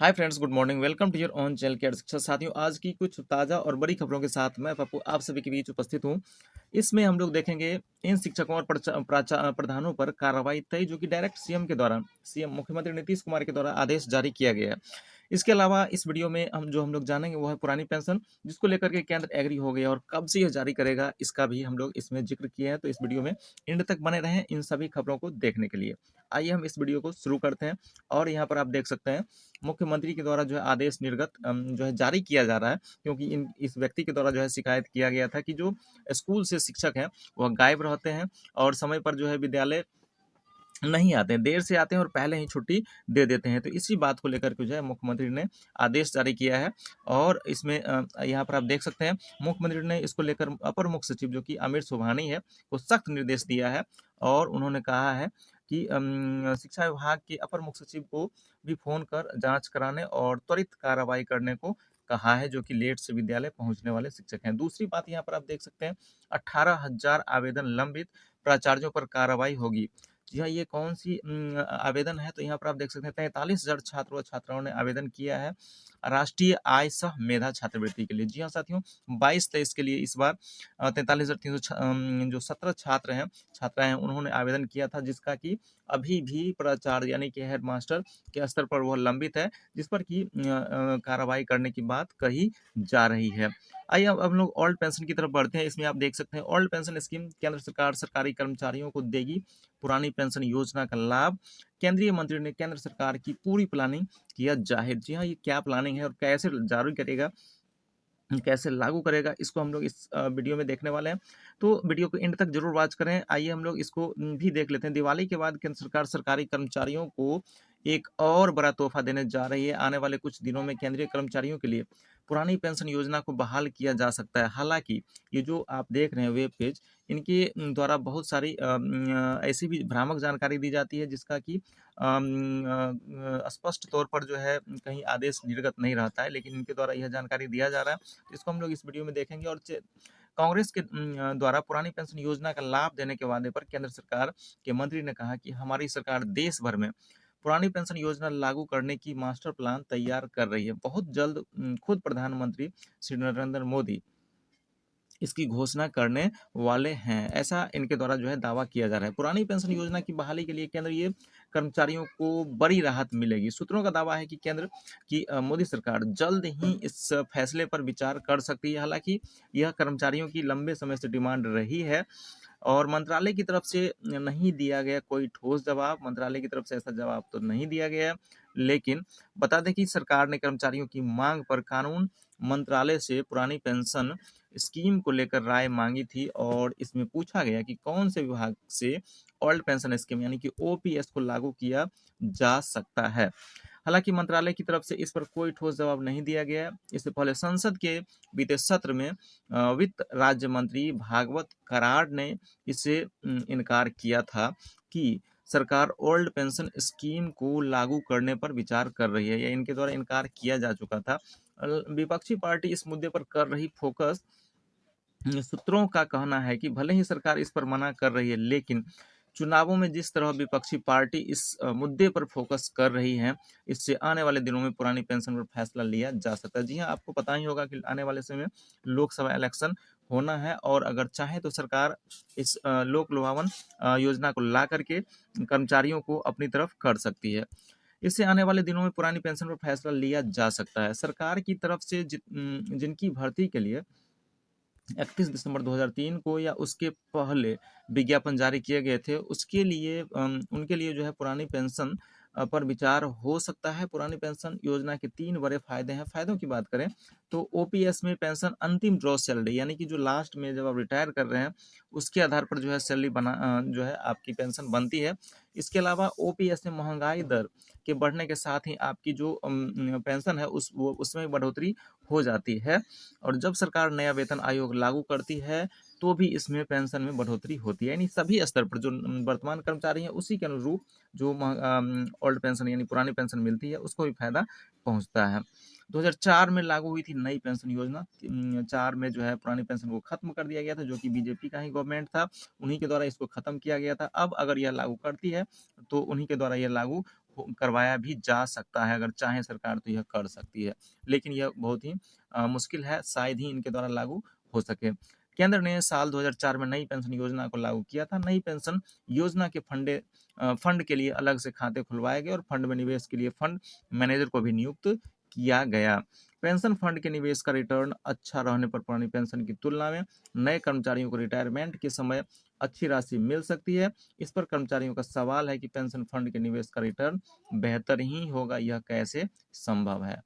Hi friends, good morning. Welcome to your own channel care Shiksha. साथियों, आज की कुछ ताज़ा और बड़ी खबरों के साथ मैं पप्पू आप सभी के बीच उपस्थित हूँ। इसमें हम लोग देखेंगे इन शिक्षकों और प्रधानों पर कार्रवाई तय, जो कि डायरेक्ट सीएम के द्वारा सीएम मुख्यमंत्री नीतीश कुमार के द्वारा आदेश जारी किया गया है। इसके अलावा इस वीडियो में हम लोग जानेंगे वो है पुरानी पेंशन, जिसको लेकर के केंद्र एग्री हो गया और कब से यह जारी करेगा, इसका भी हम लोग इसमें जिक्र किए हैं। तो इस वीडियो में एंड तक बने रहें इन सभी खबरों को देखने के लिए। आइए हम इस वीडियो को शुरू करते हैं। और यहाँ पर आप देख सकते हैं मुख्यमंत्री के द्वारा जो है आदेश निर्गत जो है जारी किया जा रहा है, क्योंकि इस व्यक्ति के द्वारा जो है शिकायत किया गया था कि जो स्कूल से शिक्षक हैं वह गायब रहते हैं और समय पर जो है विद्यालय नहीं आते हैं, देर से आते हैं और पहले ही छुट्टी दे देते हैं। तो इसी बात को लेकर के जो है मुख्यमंत्री ने आदेश जारी किया है। और इसमें यहाँ पर आप देख सकते हैं मुख्यमंत्री ने इसको लेकर अपर मुख्य सचिव जो कि अमित सुबहानी है को सख्त निर्देश दिया है। और उन्होंने कहा है कि शिक्षा विभाग के अपर मुख्य सचिव को भी फोन कर जांच कराने और त्वरित कार्रवाई करने को कहा है, जो कि लेट से विद्यालय पहुंचने वाले शिक्षक हैं। दूसरी बात यहाँ पर आप देख सकते हैं 18,000 आवेदन लंबित, प्राचार्यों पर कार्रवाई होगी। जी हाँ, ये कौन सी आवेदन है? तो यहाँ पर आप देख सकते हैं 43,000 छात्र व छात्राओं ने आवेदन किया है राष्ट्रीय आय सह मेधा छात्रवृत्ति के लिए। जी हाँ साथियों, 22-23 के लिए इस बार 43,300 जो 17 छात्र हैं छात्राएं हैं उन्होंने आवेदन किया था, जिसका कि अभी भी प्राचार्य यानी कि हेड मास्टर के स्तर पर वह लंबित है, जिस पर कि कार्रवाई करने की बात कही जा रही है। आइए अब हम लोग ओल्ड पेंशन की तरफ बढ़ते हैं। इसमें आप देख सकते हैं ओल्ड पेंशन स्कीम केंद्र सरकार सरकारी कर्मचारियों को देगी पुरानी पेंशन योजना का लाभ। केंद्रीय मंत्री ने केंद्र सरकार की पूरी प्लानिंग किया जाहिर। जी हाँ, ये क्या प्लानिंग है और कैसे जारी करेगा, कैसे लागू करेगा, इसको हम लोग इस वीडियो में देखने वाले हैं। तो वीडियो को एंड तक जरूर वॉच करें। आइए हम लोग इसको भी देख लेते हैं। दिवाली के बाद केंद्र सरकार सरकारी कर्मचारियों को एक और बड़ा तोहफा देने जा रही है। आने वाले कुछ दिनों में केंद्रीय कर्मचारियों के लिए पुरानी पेंशन योजना को बहाल किया जा सकता है। हालांकि ये जो आप देख रहे हैं वेब पेज, इनके द्वारा बहुत सारी ऐसी भी भ्रामक जानकारी दी जाती है, जिसका कि स्पष्ट तौर पर जो है कहीं आदेश निर्गत नहीं रहता है, लेकिन इनके द्वारा यह जानकारी दिया जा रहा है। इसको हम लोग इस वीडियो में देखेंगे। और कांग्रेस के द्वारा पुरानी पेंशन योजना का लाभ देने के वादे पर केंद्र सरकार के मंत्री ने कहा कि हमारी सरकार देश भर में पुरानी पेंशन योजना लागू करने की मास्टर प्लान तैयार कर रही है। बहुत जल्द खुद प्रधानमंत्री श्री नरेंद्र मोदी इसकी घोषणा करने वाले हैं, ऐसा इनके द्वारा जो है दावा किया जा रहा है। पुरानी पेंशन योजना की बहाली के लिए केंद्रीय कर्मचारियों को बड़ी राहत मिलेगी। सूत्रों का दावा है कि केंद्र की मोदी सरकार जल्द ही इस फैसले पर विचार कर सकती है। हालांकि यह कर्मचारियों की लंबे समय से डिमांड रही है और मंत्रालय की तरफ से नहीं दिया गया कोई ठोस जवाब। मंत्रालय की तरफ से ऐसा जवाब तो नहीं दिया गया, लेकिन बता दें कि सरकार ने कर्मचारियों की मांग पर कानून मंत्रालय से पुरानी पेंशन स्कीम को लेकर राय मांगी थी। और इसमें पूछा गया कि कौन से विभाग से ओल्ड पेंशन स्कीम यानी कि ओपीएस को लागू किया जा सकता है। हालांकि मंत्रालय की तरफ से इस पर कोई ठोस जवाब नहीं दिया गया। इससे पहले संसद के बीते सत्र में वित्त राज्य मंत्री भागवत कराड़ ने इससे इनकार किया था कि सरकार ओल्ड पेंशन स्कीम को लागू करने पर विचार कर रही है, या इनके द्वारा इनकार किया जा चुका था। विपक्षी पार्टी इस मुद्दे पर कर रही फोकस, सूत्रों का कहना है कि भले ही सरकार इस पर मना कर रही है, लेकिन चुनावों में जिस तरह विपक्षी पार्टी इस मुद्दे पर फोकस कर रही है, इससे आने वाले दिनों में पुरानी पेंशन पर फैसला लिया जा सकता है। जी हाँ, आपको पता ही होगा कि आने वाले समय में लोकसभा इलेक्शन होना है, और अगर चाहे तो सरकार इस लोक लुभावन योजना को ला करके कर्मचारियों को अपनी तरफ कर सकती है। इससे आने वाले दिनों में पुरानी पेंशन पर फैसला लिया जा सकता है। सरकार की तरफ से जिनकी भर्ती के लिए 31 दिसंबर 2003 को या उसके पहले विज्ञापन जारी किए गए थे, उसके लिए उनके लिए जो है पुरानी पेंशन पर विचार हो सकता है। पुरानी पेंशन योजना के 3 बड़े फायदे हैं। फायदों की बात करें तो ओपीएस में पेंशन अंतिम ड्रॉ सैलरी, यानी कि जो लास्ट में जब आप रिटायर कर रहे हैं उसके आधार पर जो है सैलरी जो है आपकी पेंशन बनती है। इसके अलावा ओपीएस में महंगाई दर के बढ़ने के साथ ही आपकी जो पेंशन है उसमें बढ़ोतरी हो जाती है। और जब सरकार नया वेतन आयोग लागू करती है तो भी इसमें पेंशन में बढ़ोतरी होती है, यानी सभी स्तर पर जो वर्तमान कर्मचारी हैं उसी के अनुरूप जो ओल्ड पेंशन यानी पुरानी पेंशन मिलती है उसको भी फायदा पहुंचता है। 2004 में लागू हुई थी नई पेंशन योजना। 4 में जो है पुरानी पेंशन को खत्म कर दिया गया था, जो कि बीजेपी का ही गवर्नमेंट था, उन्हीं के द्वारा इसको खत्म किया गया था। अब अगर यह लागू करती है तो उन्हीं के द्वारा यह लागू करवाया भी जा सकता है, अगर चाहे सरकार तो यह कर सकती है। लेकिन यह बहुत ही मुश्किल है, शायद ही इनके द्वारा लागू हो सके। केंद्र ने साल 2004 में नई पेंशन योजना को लागू किया था। नई पेंशन योजना के फंड के लिए अलग से खाते खुलवाए गए और फंड में निवेश के लिए फंड मैनेजर को भी नियुक्त किया गया। पेंशन फंड के निवेश का रिटर्न अच्छा रहने पर पुरानी पेंशन की तुलना में नए कर्मचारियों को रिटायरमेंट के समय अच्छी राशि मिल सकती है। इस पर कर्मचारियों का सवाल है कि पेंशन फंड के निवेश का रिटर्न बेहतर ही होगा, यह कैसे संभव है?